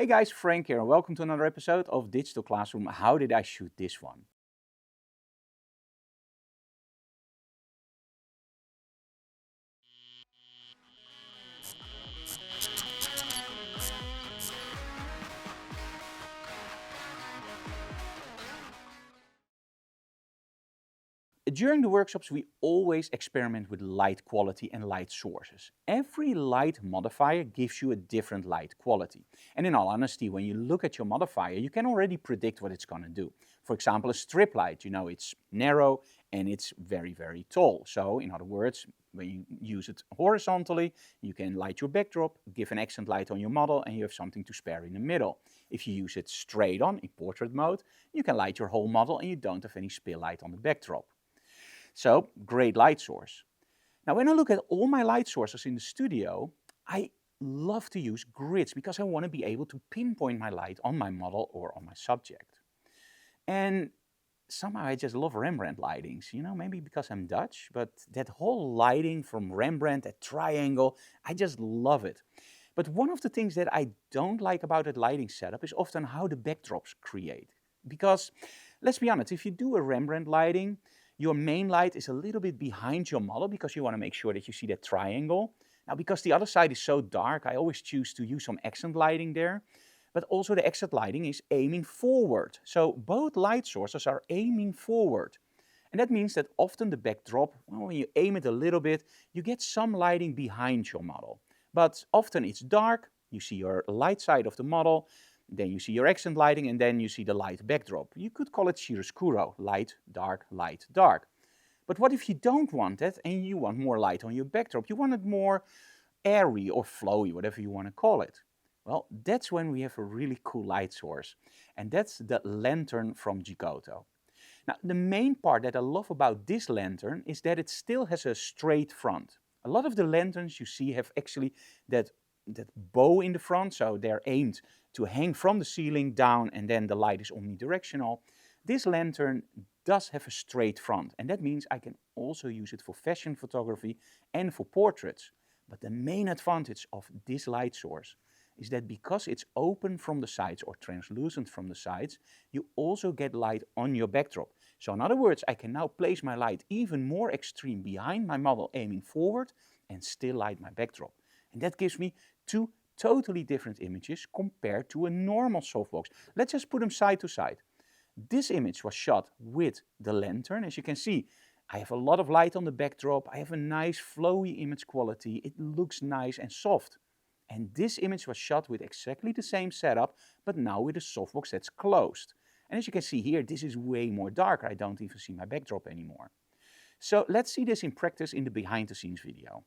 Hey guys, Frank here and welcome to another episode of Digital Classroom. How did I shoot this one? During the workshops, we always experiment with light quality and light sources. Every light modifier gives you a different light quality. And in all honesty, when you look at your modifier, you can already predict what it's going to do. For example, a strip light, it's narrow and it's very, very tall. So in other words, when you use it horizontally, you can light your backdrop, give an accent light on your model, and you have something to spare in the middle. If you use it straight on in portrait mode, you can light your whole model and you don't have any spill light on the backdrop. So, great light source. Now, when I look at all my light sources in the studio, I love to use grids because I want to be able to pinpoint my light on my model or on my subject. And somehow I just love Rembrandt lightings, maybe because I'm Dutch, but that whole lighting from Rembrandt, that triangle, I just love it. But one of the things that I don't like about that lighting setup is often how the backdrops create. Because, let's be honest, if you do a Rembrandt lighting, your main light is a little bit behind your model because you want to make sure that you see that triangle. Now, because the other side is so dark, I always choose to use some accent lighting there. But also the accent lighting is aiming forward. So both light sources are aiming forward. And that means that often the backdrop, when you aim it a little bit, you get some lighting behind your model. But often it's dark, you see your light side of the model, then you see your accent lighting, and then you see the light backdrop. You could call it chiaroscuro, light, dark, light, dark. But what if you don't want that and you want more light on your backdrop? You want it more airy or flowy, whatever you want to call it. Well, that's when we have a really cool light source. And that's the lantern from Geekoto. Now, the main part that I love about this lantern is that it still has a straight front. A lot of the lanterns you see have actually that bow in the front, so they're aimed to hang from the ceiling down and then the light is omnidirectional. This lantern does have a straight front, and that means I can also use it for fashion photography and for portraits. But the main advantage of this light source is that because it's open from the sides or translucent from the sides, you also get light on your backdrop. So in other words, I can now place my light even more extreme behind my model aiming forward and still light my backdrop. And that gives me two totally different images compared to a normal softbox. Let's just put them side to side. This image was shot with the lantern. As you can see, I have a lot of light on the backdrop. I have a nice flowy image quality. It looks nice and soft. And this image was shot with exactly the same setup, but now with a softbox that's closed. And as you can see here, this is way more darker. I don't even see my backdrop anymore. So let's see this in practice in the behind the scenes video.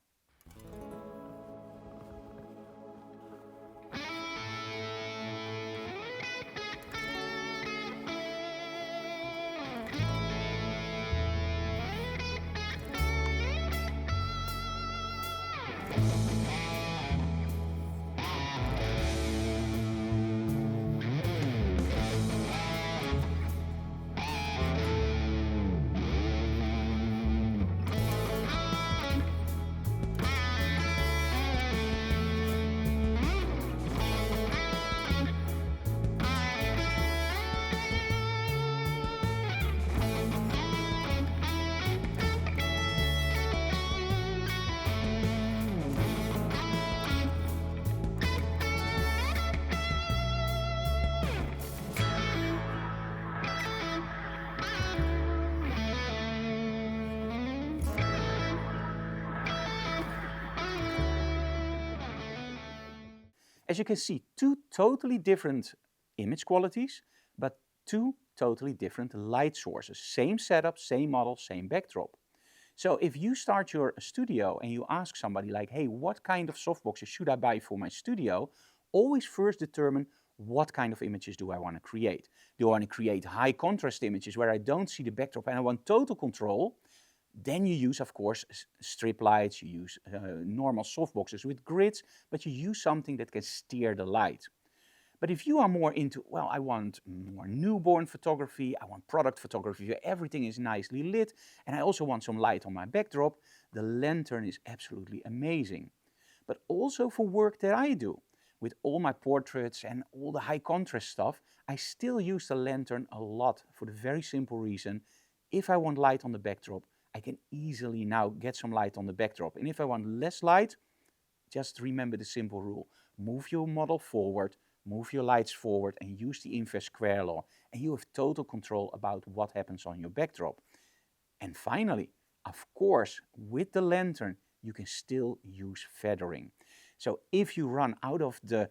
As you can see, two totally different image qualities, but two totally different light sources. Same setup, same model, same backdrop. So if you start your studio and you ask somebody like, hey, what kind of softboxes should I buy for my studio? Always first determine what kind of images do I want to create. Do I want to create high contrast images where I don't see the backdrop and I want total control? Then you use, of course, strip lights, you use normal softboxes with grids, but you use something that can steer the light. But if you are more into, well, I want more newborn photography, I want product photography where everything is nicely lit, and I also want some light on my backdrop, the lantern is absolutely amazing. But also for work that I do. with all my portraits and all the high contrast stuff, I still use the lantern a lot for the very simple reason, if I want light on the backdrop, I can easily now get some light on the backdrop. And if I want less light, just remember the simple rule. Move your model forward, move your lights forward, and use the inverse square law. And you have total control about what happens on your backdrop. And finally, of course, with the lantern, you can still use feathering. So if you run out of the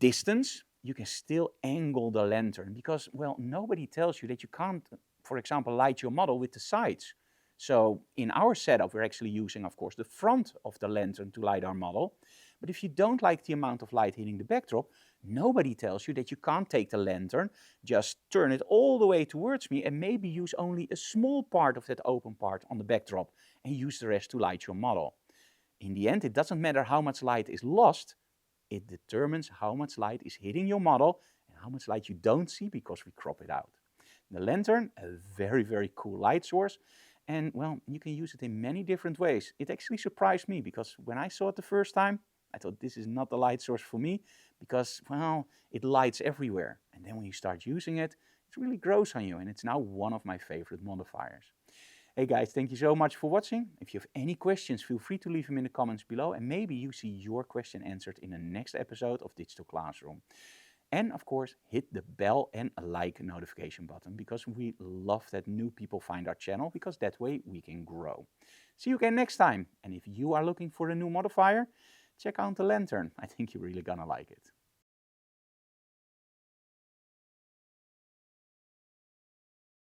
distance, you can still angle the lantern because, well, nobody tells you that you can't, for example, light your model with the sides. So in our setup, we're actually using, of course, the front of the lantern to light our model. But if you don't like the amount of light hitting the backdrop, nobody tells you that you can't take the lantern, just turn it all the way towards me and maybe use only a small part of that open part on the backdrop and use the rest to light your model. In the end, it doesn't matter how much light is lost, it determines how much light is hitting your model and how much light you don't see because we crop it out. The lantern, a very, very cool light source. And, well, you can use it in many different ways. It actually surprised me because when I saw it the first time, I thought this is not the light source for me because, well, it lights everywhere. And then when you start using it, it really grows on you. And it's now one of my favorite modifiers. Hey guys, thank you so much for watching. If you have any questions, feel free to leave them in the comments below. And maybe you see your question answered in the next episode of Digital Classroom. And of course, hit the bell and like notification button because we love that new people find our channel because that way we can grow. See you again next time. And if you are looking for a new modifier, check out the lantern. I think you're really gonna like it.